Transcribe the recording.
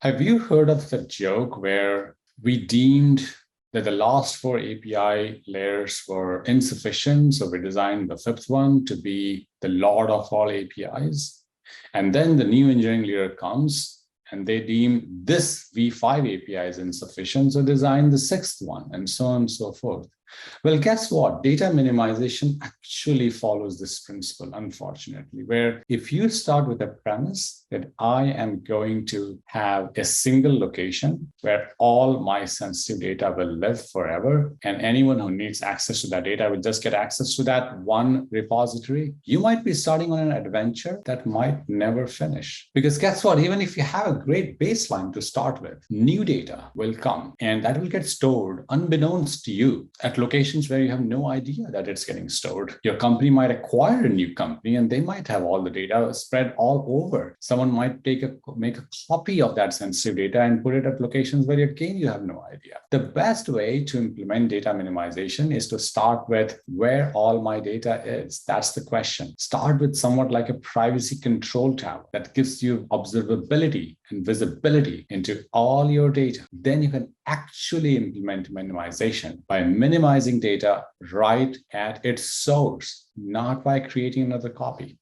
Have you heard of the joke where we deemed that the last four API layers were insufficient, so we designed the fifth one to be the lord of all APIs? And then the new engineering leader comes and they deem this V5 API is insufficient, so design the sixth one, and so on and so forth. Well, guess what? Data minimization actually follows this principle, unfortunately, where if you start with a premise that I am going to have a single location where all my sensitive data will live forever, and anyone who needs access to that data will just get access to that one repository, you might be starting on an adventure that might never finish. Because guess what? Even if you have a great baseline to start with, new data will come and that will get stored unbeknownst to you at locations where you have no idea that it's getting stored. Your company might acquire a new company and they might have all the data spread all over. Someone might make a copy of that sensitive data and put it at locations where again you have no idea. The best way to implement data minimization is to start with where all my data is. That's the question. Start with somewhat like a privacy control tower that gives you observability and visibility into all your data. Then you can actually implement minimization by minimizing data right at its source, not by creating another copy.